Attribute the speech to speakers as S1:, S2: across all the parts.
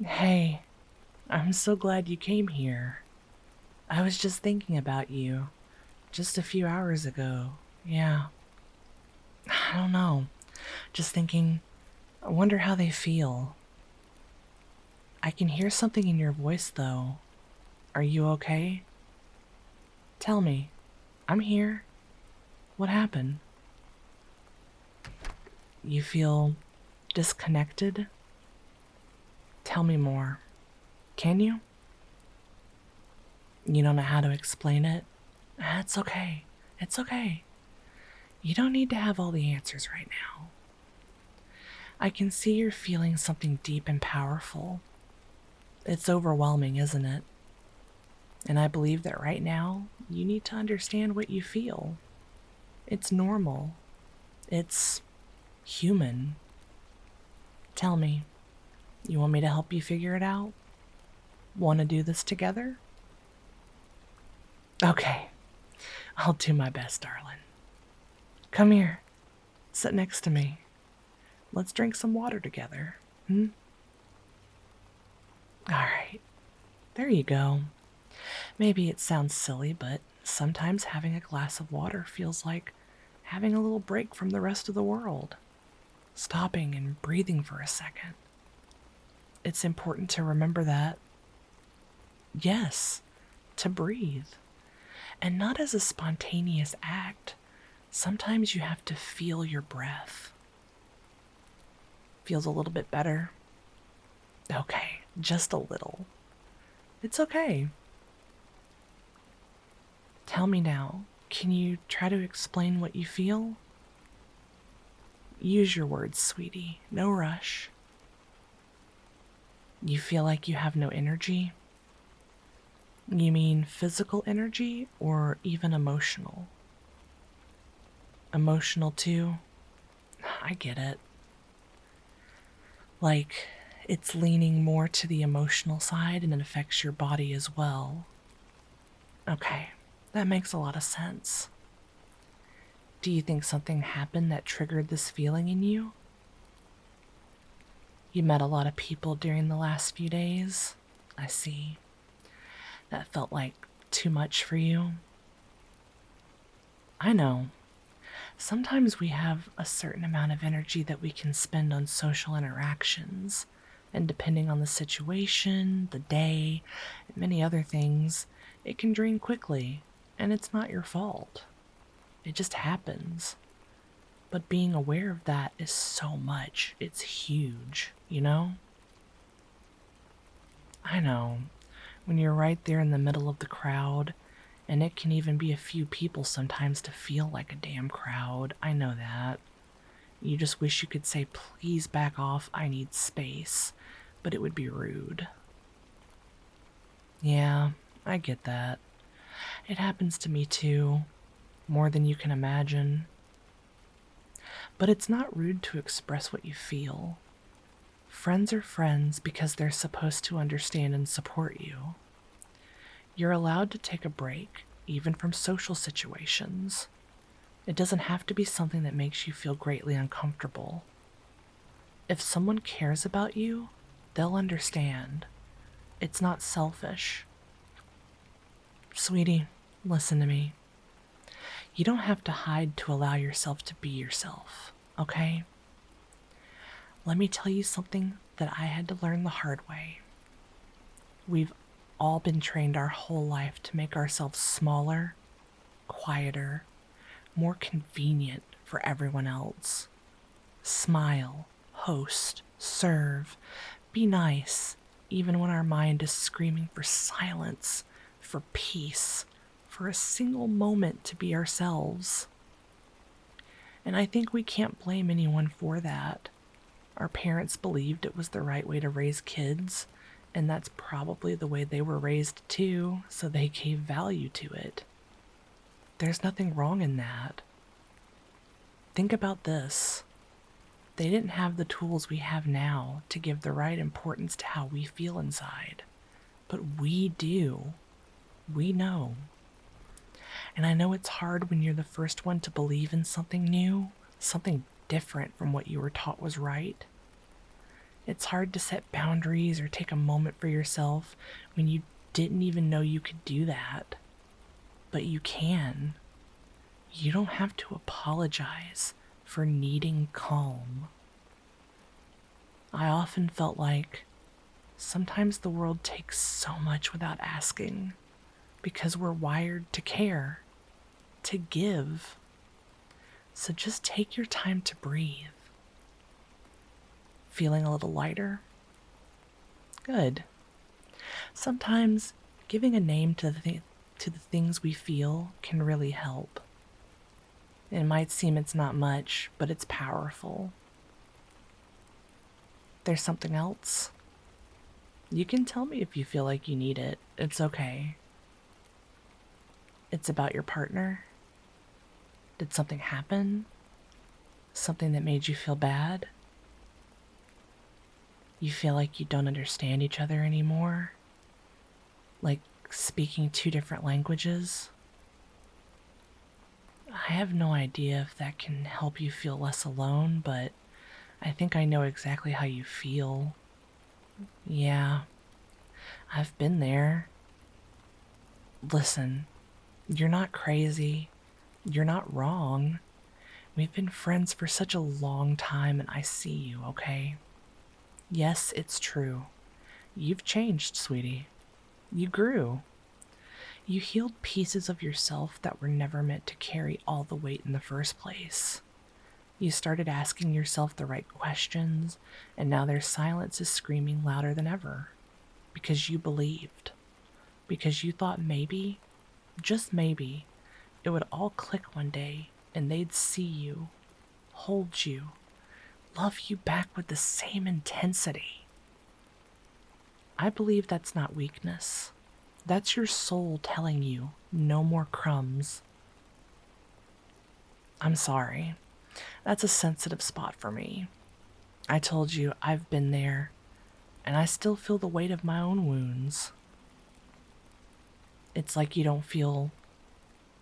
S1: Hey, I'm so glad you came here. I was just thinking about you just a few hours ago. Yeah, I don't know. Just thinking, I wonder how they feel. I can hear something in your voice though. Are you okay? Tell me. I'm here. What happened? You feel disconnected? Tell me more. Can you? You don't know how to explain it? It's okay. It's okay. You don't need to have all the answers right now. I can see you're feeling something deep and powerful. It's overwhelming, isn't it? And I believe that right now, you need to understand what you feel. It's normal. It's human. Tell me, you want me to help you figure it out? Want to do this together? Okay, I'll do my best, darling. Come here. Sit next to me. Let's drink some water together. All right. There you go. Maybe it sounds silly, but sometimes having a glass of water feels like having a little break from the rest of the world, stopping and breathing for a second. It's important to remember that, yes, to breathe, and not as a spontaneous act. Sometimes you have to feel your breath. Feels a little bit better? Okay, just a little. It's okay. Tell me now, can you try to explain what you feel? Use your words, sweetie. No rush. You feel like you have no energy? You mean physical energy or even emotional? Emotional too? I get it. Like, it's leaning more to the emotional side and it affects your body as well. Okay, that makes a lot of sense. Do you think something happened that triggered this feeling in you? You met a lot of people during the last few days? I see. That felt like too much for you? I know. Sometimes we have a certain amount of energy that we can spend on social interactions, and depending on the situation, the day, and many other things, it can drain quickly, and it's not your fault. It just happens. But being aware of that is so much. It's huge, you know? I know. When you're right there in the middle of the crowd, and it can even be a few people sometimes to feel like a damn crowd. I know that. You just wish you could say, please back off, I need space. But it would be rude. Yeah, I get that. It happens to me too. More than you can imagine. But it's not rude to express what you feel. Friends are friends because they're supposed to understand and support you. You're allowed to take a break, even from social situations. It doesn't have to be something that makes you feel greatly uncomfortable. If someone cares about you, they'll understand. It's not selfish. Sweetie, listen to me. You don't have to hide to allow yourself to be yourself, okay? Let me tell you something that I had to learn the hard way. We've all been trained our whole life to make ourselves smaller, quieter, more convenient for everyone else. Smile, host, serve, be nice, even when our mind is screaming for silence, for peace, for a single moment to be ourselves. And I think we can't blame anyone for that. Our parents believed it was the right way to raise kids, and that's probably the way they were raised too, so they gave value to it. There's nothing wrong in that. Think about this. They didn't have the tools we have now to give the right importance to how we feel inside. But we do. We know. And I know it's hard when you're the first one to believe in something new, something different from what you were taught was right. It's hard to set boundaries or take a moment for yourself when you didn't even know you could do that. But you can. You don't have to apologize for needing calm. I often felt like sometimes the world takes so much without asking because we're wired to care, to give. So just take your time to breathe. Feeling a little lighter? Good. Sometimes giving a name to the things we feel can really help. It might seem it's not much, but it's powerful. There's something else? You can tell me if you feel like you need it. It's okay. It's about your partner? Did something happen? Something that made you feel bad? You feel like you don't understand each other anymore? Like speaking two different languages? I have no idea if that can help you feel less alone, but I think I know exactly how you feel. Yeah, I've been there. Listen, you're not crazy. You're not wrong. We've been friends for such a long time and I see you, okay? Yes, it's true. You've changed, sweetie. You grew. You healed pieces of yourself that were never meant to carry all the weight in the first place. You started asking yourself the right questions, and now their silence is screaming louder than ever. Because you believed. Because you thought maybe, just maybe, it would all click one day and they'd see you, hold you, love you back with the same intensity. I believe that's not weakness. That's your soul telling you no more crumbs. I'm sorry. That's a sensitive spot for me. I told you I've been there, and I still feel the weight of my own wounds. It's like you don't feel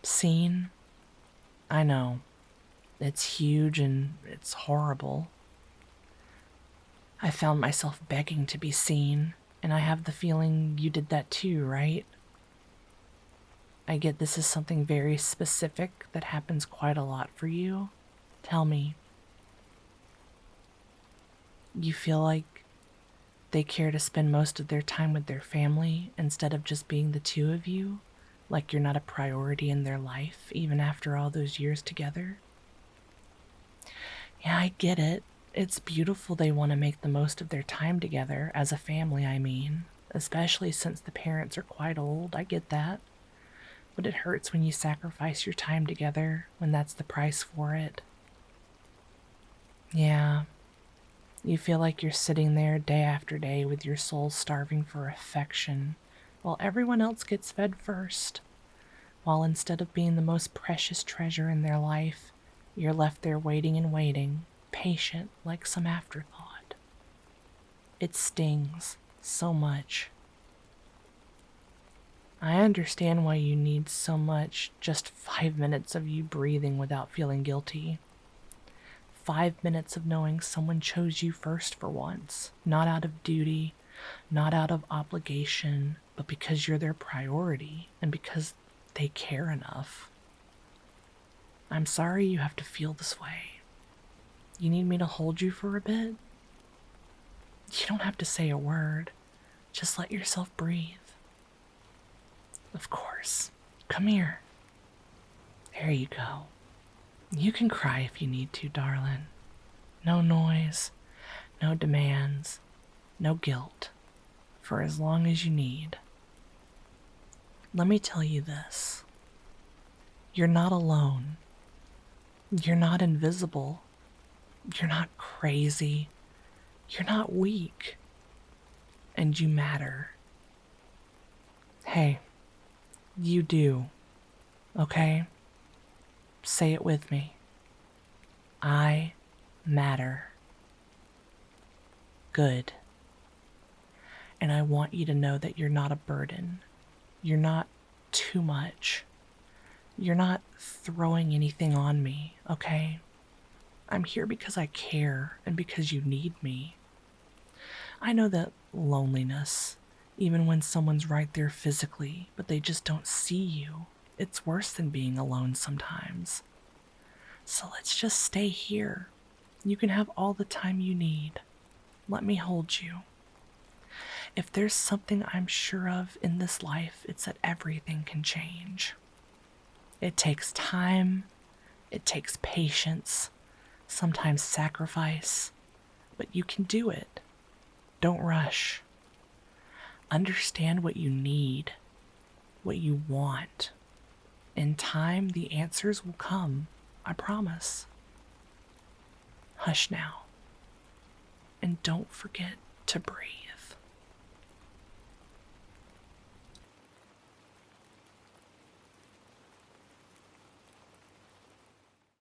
S1: seen. I know. It's huge and it's horrible. I found myself begging to be seen, and I have the feeling you did that too, right? I get this is something very specific that happens quite a lot for you. Tell me. You feel like they care to spend most of their time with their family instead of just being the two of you? Like you're not a priority in their life, even after all those years together? Yeah, I get it. It's beautiful they want to make the most of their time together, as a family, I mean. Especially since the parents are quite old, I get that. But it hurts when you sacrifice your time together, when that's the price for it. Yeah, you feel like you're sitting there day after day with your soul starving for affection, while everyone else gets fed first. While instead of being the most precious treasure in their life, you're left there waiting and waiting, patient like some afterthought. It stings so much. I understand why you need so much just 5 minutes of you breathing without feeling guilty. 5 minutes of knowing someone chose you first for once, not out of duty, not out of obligation, but because you're their priority and because they care enough. I'm sorry you have to feel this way. You need me to hold you for a bit? You don't have to say a word. Just let yourself breathe. Of course. Come here. There you go. You can cry if you need to, darling. No noise, no demands, no guilt, for as long as you need. Let me tell you this. You're not alone. You're not invisible. You're not crazy. You're not weak. And you matter. Hey, you do. Okay? Say it with me. I matter. Good. And I want you to know that you're not a burden. You're not too much. You're not throwing anything on me, okay? I'm here because I care and because you need me. I know that loneliness, even when someone's right there physically, but they just don't see you, it's worse than being alone sometimes. So let's just stay here. You can have all the time you need. Let me hold you. If there's something I'm sure of in this life, it's that everything can change. It takes time, it takes patience, sometimes sacrifice, but you can do it. Don't rush. Understand what you need, what you want. In time, the answers will come, I promise. Hush now, and don't forget to breathe.